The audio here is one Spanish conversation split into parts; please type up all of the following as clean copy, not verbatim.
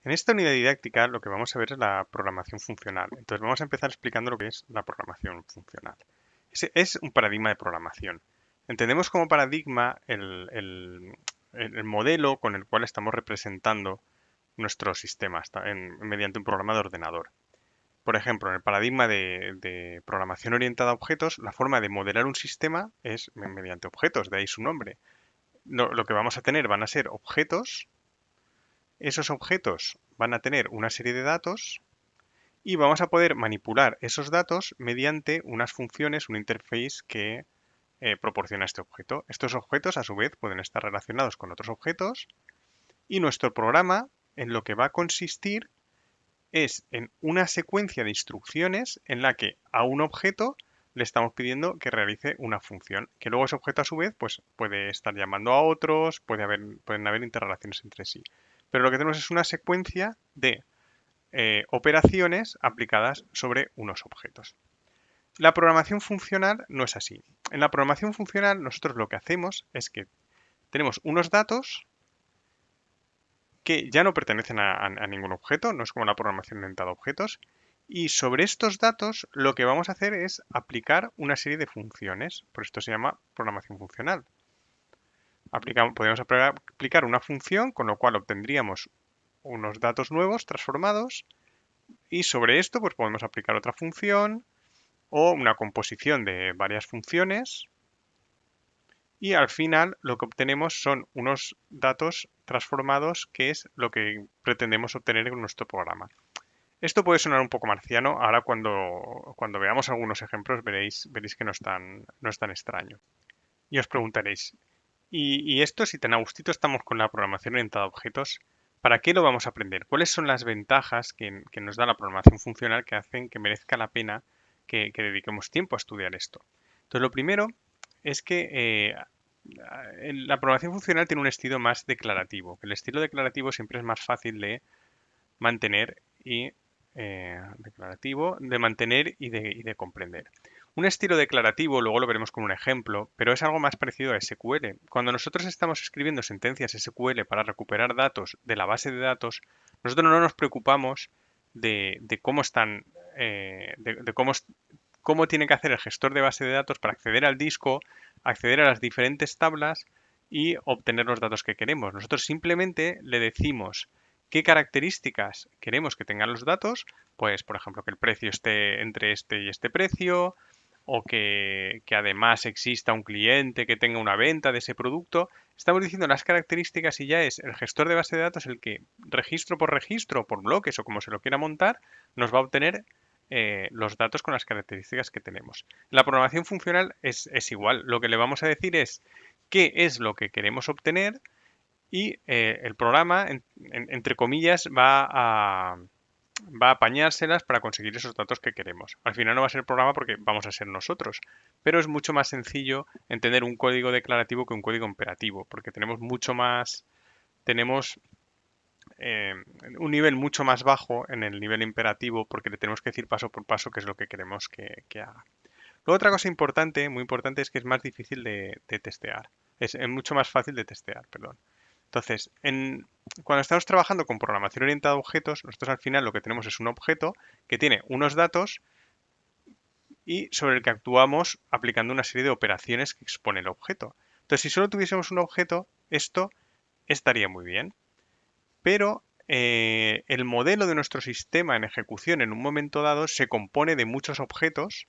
En esta unidad didáctica lo que vamos a ver es la programación funcional. Entonces vamos a empezar explicando lo que es la programación funcional. Es un paradigma de programación. Entendemos como paradigma el modelo con el cual estamos representando nuestro sistema mediante un programa de ordenador. Por ejemplo, en el paradigma de programación orientada a objetos, la forma de modelar un sistema es mediante objetos, de ahí su nombre. Lo que vamos a tener van a ser objetos. Esos objetos van a tener una serie de datos y vamos a poder manipular esos datos mediante unas funciones, un interface que proporciona este objeto. Estos objetos, a su vez, pueden estar relacionados con otros objetos y nuestro programa en lo que va a consistir es en una secuencia de instrucciones en la que a un objeto le estamos pidiendo que realice una función, que luego ese objeto a su vez pues, puede estar llamando a otros, pueden haber interrelaciones entre sí. Pero lo que tenemos es una secuencia de operaciones aplicadas sobre unos objetos. La programación funcional no es así. En la programación funcional nosotros lo que hacemos es que tenemos unos datos que ya no pertenecen a ningún objeto, no es como la programación orientada a objetos, y sobre estos datos lo que vamos a hacer es aplicar una serie de funciones, por esto se llama programación funcional. Podemos aplicar una función con lo cual obtendríamos unos datos nuevos transformados y sobre esto pues podemos aplicar otra función o una composición de varias funciones y al final lo que obtenemos son unos datos transformados que es lo que pretendemos obtener con nuestro programa. Esto puede sonar un poco marciano, ahora cuando veamos algunos ejemplos veréis que no es tan extraño. Y os preguntaréis, ¿y esto si tan a gustito estamos con la programación orientada a objetos, para qué lo vamos a aprender? ¿Cuáles son las ventajas que nos da la programación funcional que hacen que merezca la pena que dediquemos tiempo a estudiar esto? Entonces, lo primero es que la programación funcional tiene un estilo más declarativo. El estilo declarativo siempre es más fácil de mantener y de mantener y de comprender. Un estilo declarativo, luego lo veremos con un ejemplo, pero es algo más parecido a SQL. Cuando nosotros estamos escribiendo sentencias SQL para recuperar datos de la base de datos, nosotros no nos preocupamos de cómo están, de cómo tiene que hacer el gestor de base de datos para acceder al disco, acceder a las diferentes tablas y obtener los datos que queremos. Nosotros simplemente le decimos qué características queremos que tengan los datos, pues por ejemplo que el precio esté entre este y este precio, o que además exista un cliente que tenga una venta de ese producto. Estamos diciendo las características y ya es el gestor de base de datos el que registro, por bloques o como se lo quiera montar, nos va a obtener los datos con las características que tenemos. La programación funcional es igual. Lo que le vamos a decir es qué es lo que queremos obtener y el programa, entre comillas, va a apañárselas para conseguir esos datos que queremos. Al final no va a ser el programa porque vamos a ser nosotros, pero es mucho más sencillo entender un código declarativo que un código imperativo, porque tenemos eh, un nivel mucho más bajo en el nivel imperativo porque le tenemos que decir paso por paso qué es lo que queremos que haga. Luego otra cosa importante, muy importante, es que es más difícil de testear. Es mucho más fácil de testear, perdón. Entonces, cuando estamos trabajando con programación orientada a objetos, nosotros al final lo que tenemos es un objeto que tiene unos datos y sobre el que actuamos aplicando una serie de operaciones que expone el objeto. Entonces, si solo tuviésemos un objeto, esto estaría muy bien, pero el modelo de nuestro sistema en ejecución en un momento dado se compone de muchos objetos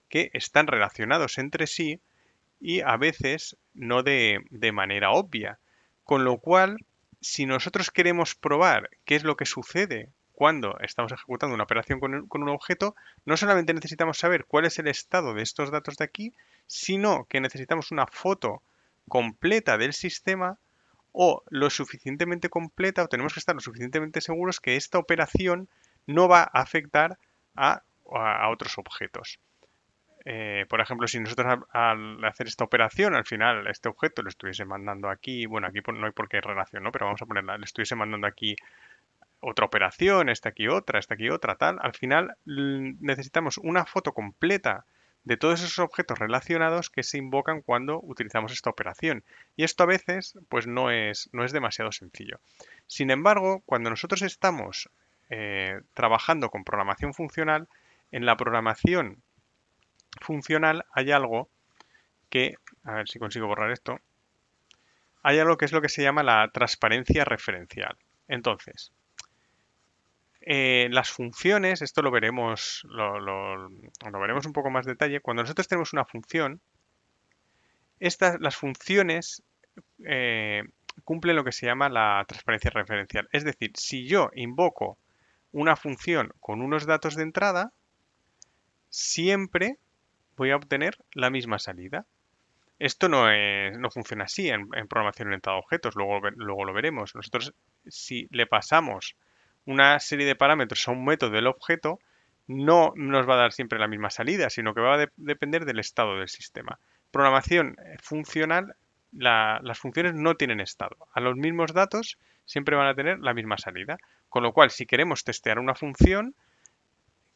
que están relacionados entre sí y a veces no de manera obvia. Con lo cual, si nosotros queremos probar qué es lo que sucede cuando estamos ejecutando una operación con un objeto, no solamente necesitamos saber cuál es el estado de estos datos de aquí, sino que necesitamos una foto completa del sistema o lo suficientemente completa o tenemos que estar lo suficientemente seguros que esta operación no va a afectar a otros objetos. Por ejemplo, si nosotros al hacer esta operación, al final este objeto lo estuviese mandando aquí, bueno, aquí no hay por qué relación, ¿no? Pero vamos a ponerla, le estuviese mandando aquí otra operación, esta aquí otra, tal. Al final necesitamos una foto completa de todos esos objetos relacionados que se invocan cuando utilizamos esta operación. Y esto a veces pues no es demasiado sencillo. Sin embargo, cuando nosotros estamos trabajando con programación funcional, en la programación funcional hay algo que, a ver si consigo borrar esto, hay algo que es lo que se llama la transparencia referencial. Entonces, las funciones, esto lo veremos un poco más detalle. Cuando nosotros tenemos una función, las funciones eh, cumplen lo que se llama la transparencia referencial. Es decir, si yo invoco una función con unos datos de entrada, siempre voy a obtener la misma salida. Esto no funciona así en programación orientada a objetos, luego lo veremos. Nosotros, si le pasamos una serie de parámetros a un método del objeto, no nos va a dar siempre la misma salida, sino que va a depender del estado del sistema. Programación funcional, las funciones no tienen estado. A los mismos datos siempre van a tener la misma salida. Con lo cual, si queremos testear una función,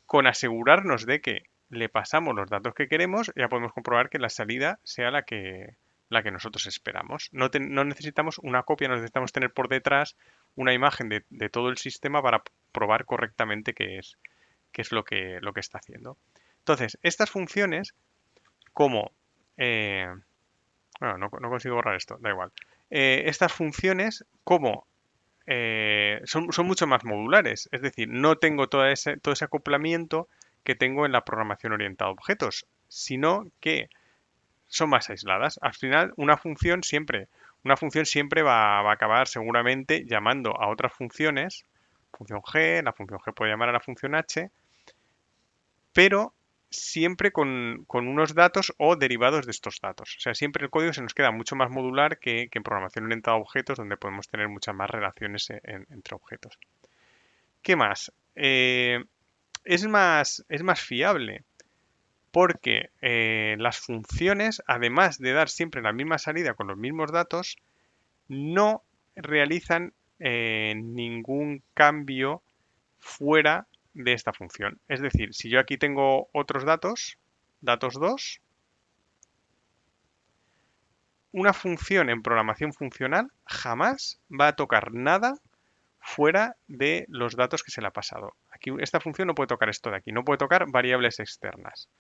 con asegurarnos de que le pasamos los datos que queremos, ya podemos comprobar que la salida sea la que nosotros esperamos. No necesitamos una copia, no necesitamos tener por detrás una imagen de todo el sistema para probar correctamente qué es lo que está haciendo. Entonces, estas funciones, como... bueno, no consigo borrar esto, da igual. Estas funciones, como son mucho más modulares, es decir, no tengo todo ese acoplamiento que tengo en la programación orientada a objetos, sino que son más aisladas. Al final, una función siempre va a acabar seguramente llamando a otras funciones, función G, la función G puede llamar a la función H, pero siempre con unos datos o derivados de estos datos. O sea, siempre el código se nos queda mucho más modular que en programación orientada a objetos, donde podemos tener muchas más relaciones entre objetos. ¿Qué más? Es más fiable porque las funciones, además de dar siempre la misma salida con los mismos datos, no realizan ningún cambio fuera de esta función. Es decir, si yo aquí tengo otros datos, datos 2, una función en programación funcional jamás va a tocar nada fuera de los datos que se le ha pasado. Aquí esta función no puede tocar esto de aquí, no puede tocar variables externas.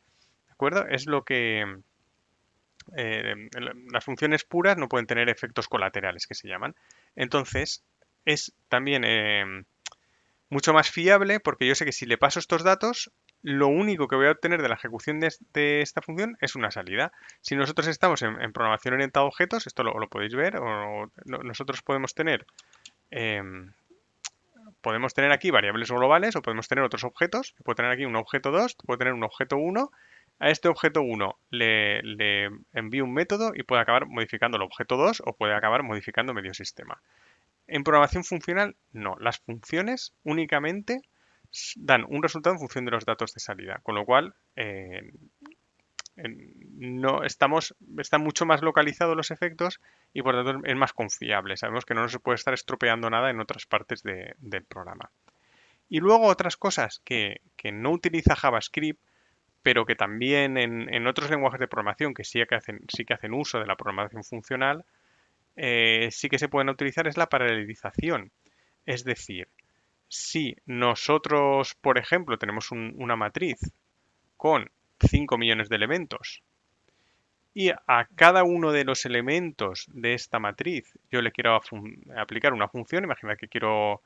¿De acuerdo? Es lo que las funciones puras no pueden tener efectos colaterales que se llaman. Entonces, es también mucho más fiable porque yo sé que si le paso estos datos, lo único que voy a obtener de la ejecución de esta función es una salida. Si nosotros estamos en programación orientada a objetos, esto lo podéis ver, nosotros podemos tener aquí variables globales o podemos tener otros objetos. Puedo tener aquí un objeto 2, puedo tener un objeto 1. A este objeto 1 le envío un método y puede acabar modificando el objeto 2 o puede acabar modificando medio sistema. En programación funcional, no. Las funciones únicamente dan un resultado en función de los datos de salida, con lo cual no están mucho más localizados los efectos y por lo tanto es más confiable. Sabemos que no nos puede estar estropeando nada en otras partes del programa. Y luego otras cosas que no utiliza JavaScript, pero que también en otros lenguajes de programación que sí que hacen uso de la programación funcional, sí que se pueden utilizar es la paralelización. Es decir, si nosotros, por ejemplo, tenemos una matriz con 5 millones de elementos y a cada uno de los elementos de esta matriz yo le quiero aplicar una función, imagina que quiero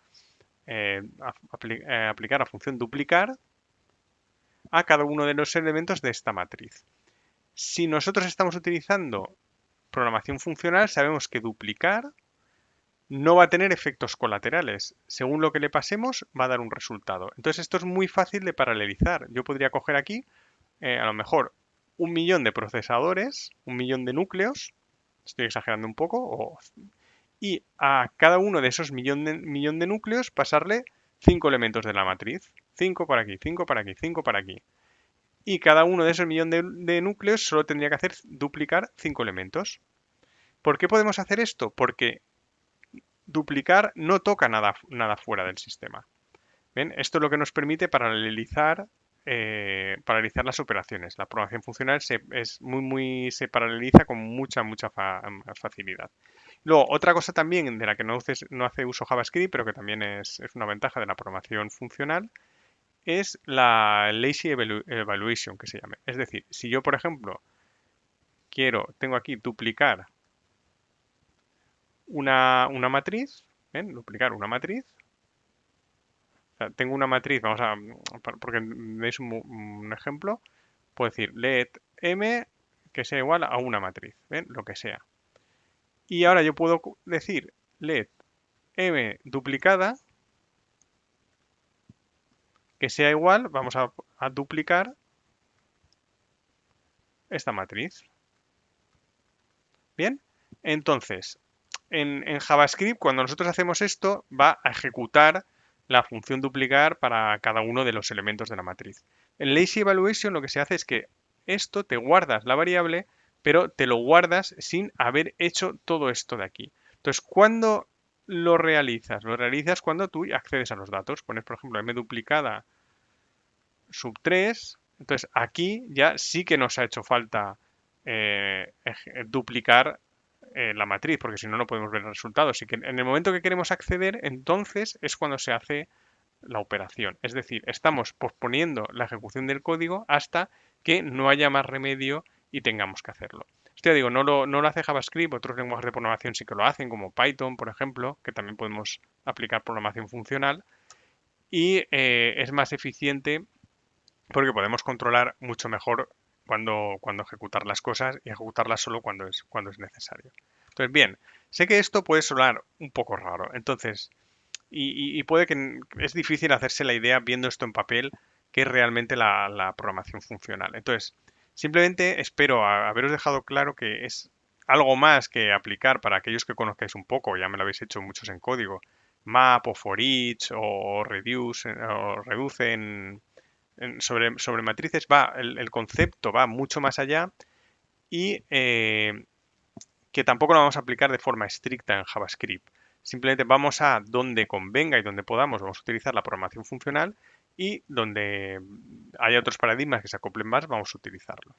aplicar la función duplicar a cada uno de los elementos de esta matriz. Si nosotros estamos utilizando programación funcional, sabemos que duplicar no va a tener efectos colaterales. Según lo que le pasemos, va a dar un resultado. Entonces esto es muy fácil de paralelizar. Yo podría coger aquí, a lo mejor, 1 millón de procesadores, 1 millón de núcleos, estoy exagerando un poco, y a cada uno de esos millón de núcleos pasarle 5 elementos de la matriz. 5 para aquí, 5 para aquí, 5 para aquí. Y cada uno de esos millón de núcleos solo tendría que hacer duplicar 5 elementos. ¿Por qué podemos hacer esto? Porque duplicar no toca nada fuera del sistema. ¿Ven? Esto es lo que nos permite paralelizar paralizar las operaciones. La programación funcional se paraliza con mucha facilidad. Luego, otra cosa también de la que no hace uso JavaScript, pero que también es una ventaja de la programación funcional, es la lazy evaluation, que se llama. Es decir, si yo, por ejemplo, tengo aquí duplicar una matriz, ¿ven? Duplicar una matriz. O sea, tengo una matriz, porque veis un ejemplo, puedo decir let m que sea igual a una matriz, ¿ven? Lo que sea. Y ahora yo puedo decir let m duplicada que sea igual, vamos a duplicar esta matriz. Bien, entonces, en JavaScript, cuando nosotros hacemos esto, va a ejecutar la función duplicar para cada uno de los elementos de la matriz. En Lazy Evaluation lo que se hace es que esto te guardas la variable, pero te lo guardas sin haber hecho todo esto de aquí. Entonces, ¿cuándo lo realizas? Lo realizas cuando tú accedes a los datos. Pones, por ejemplo, m duplicada sub 3. Entonces, aquí ya sí que nos ha hecho falta duplicar la matriz, porque si no, no podemos ver el resultado. Así que en el momento que queremos acceder, entonces es cuando se hace la operación. Es decir, estamos posponiendo la ejecución del código hasta que no haya más remedio y tengamos que hacerlo. Esto ya digo, no lo hace JavaScript, otros lenguajes de programación sí que lo hacen, como Python, por ejemplo, que también podemos aplicar programación funcional. Y es más eficiente porque podemos controlar mucho mejor cuando ejecutar las cosas y ejecutarlas solo cuando es necesario. Entonces, bien, sé que esto puede sonar un poco raro, entonces, y puede que es difícil hacerse la idea viendo esto en papel, que es realmente la programación funcional. Entonces, simplemente espero haberos dejado claro que es algo más que aplicar para aquellos que conozcáis un poco, ya me lo habéis hecho muchos en código, map o for each o reduce sobre matrices el concepto va mucho más allá y que tampoco lo vamos a aplicar de forma estricta en JavaScript. Simplemente vamos a donde convenga y donde podamos, vamos a utilizar la programación funcional y donde haya otros paradigmas que se acoplen más, vamos a utilizarlos.